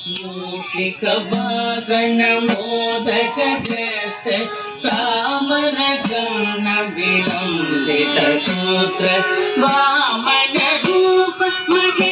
मूषिक wagon modak श्रेष्ठ चामर गण विलंबित सूत्र वामन रूप महे